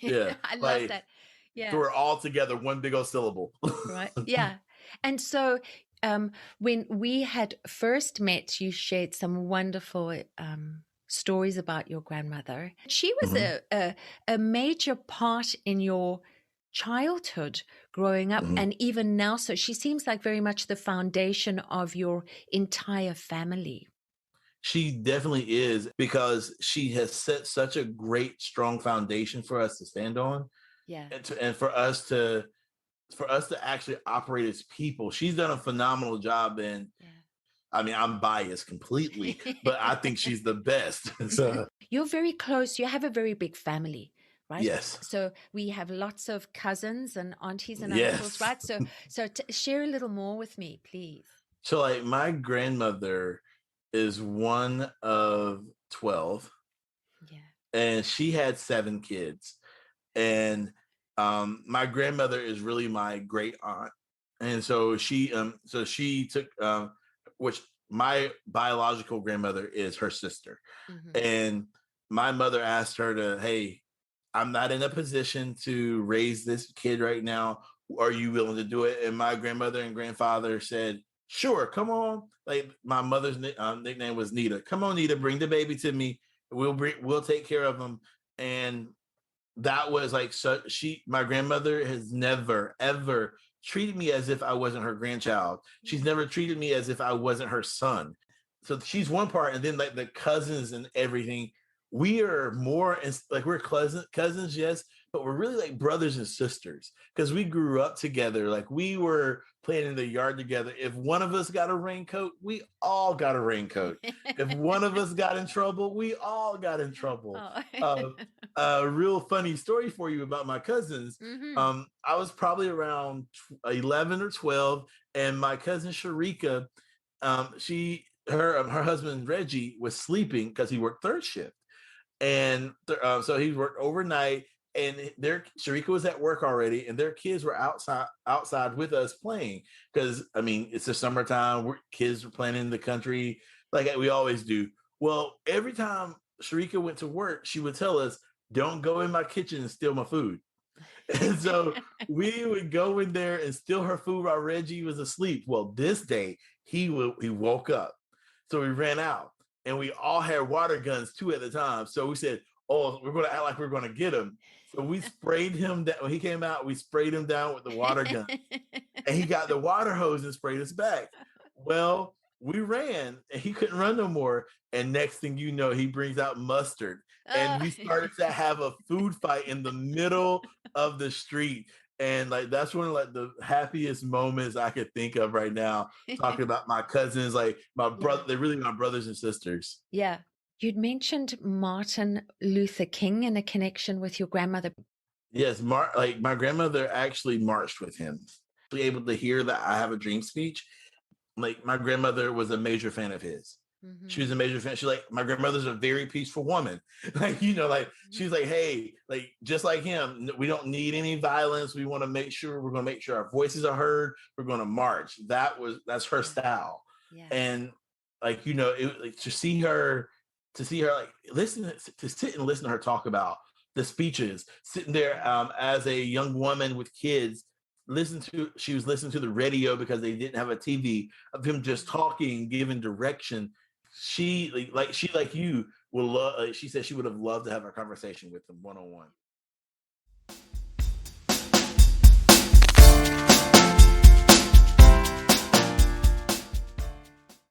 Yeah. I love Like, that. so Yeah. we're all together, one big old syllable. Right. Yeah. And so when we had first met, you shared some wonderful stories about your grandmother. She was Hmm. a major part in your childhood growing up Hmm. and even now. So she seems like very much the foundation of your entire family. She definitely is because she has set such a great, strong foundation for us to stand on, Yeah. and for us to actually operate as people. She's done a phenomenal job, and Yeah. I mean, I'm biased completely, but I think she's the best. So You're very close. You have a very big family, right? yes, So we have lots of cousins and aunties and uncles, yes. right? So share a little more with me, please. So like my grandmother is one of 12, Yeah. and she had 7 kids. And my grandmother is really my great aunt, and so she took which my biological grandmother is her sister, Hmm. and my mother asked her to, hey, I'm not in a position to raise this kid right now. Are you willing to do it? And my grandmother and grandfather said, sure, come on. Like my mother's nickname was Nita. Come on, Nita, bring the baby to me. We'll take care of him. And that was like, so my grandmother has never ever treated me as if I wasn't her grandchild. She's Yeah. never treated me as if I wasn't her son. So she's one part, and then like the cousins and everything, we are more like we're cousins, yes, but we're really like brothers and sisters because we grew up together. Like we were playing in the yard together. If one of us got a raincoat, we all got a raincoat. If one of us got in trouble, we all got in trouble. Oh. uh, a real funny story for you about my cousins. Hmm. I was probably around 11 or 12, and my cousin Sharika, her husband Reggie was sleeping because he worked third shift, and so he worked overnight. And their Sharika was at work already, and their kids were outside with us playing because I mean it's the summertime. Kids were playing in the country like we always do. Well, every time Sharika went to work, she would tell us, "Don't go in my kitchen and steal my food." And so we would go in there and steal her food while Reggie was asleep. Well, this day he woke up. So we ran out, and we all had water guns too at the time. So we said, "Oh, we're going to act like we're going to get him." So we sprayed him down. When he came out, we sprayed him down with the water gun, and he got the water hose and sprayed us back. Well, we ran, and he couldn't run no more. And next thing you know, he brings out mustard, and Oh. we started to have a food fight in the middle of the street. And like that's one of like the happiest moments I could think of right now, talking about my cousins, like my brother. Yeah. They're really my brothers and sisters. Yeah. You'd mentioned Martin Luther King in a connection with your grandmother. Yes, like my grandmother actually marched with him. Be able to hear that I have a dream speech. Like my grandmother was a major fan of his. She Hmm. was a major fan. She's like, my grandmother's a very peaceful woman. Like, like she's like, hey, like just like him, we don't need any violence. We want to make sure we're going to make sure our voices are heard. We're going to march. That's her Yeah. style. Yeah. And like, like, to see her like listen to sit and listen to her talk about the speeches, sitting there Yeah. as a young woman with kids, she was listening to the radio because they didn't have a TV, of him just Mm. talking, giving direction. She like you will love. She said she would have loved to have a conversation with him one on one.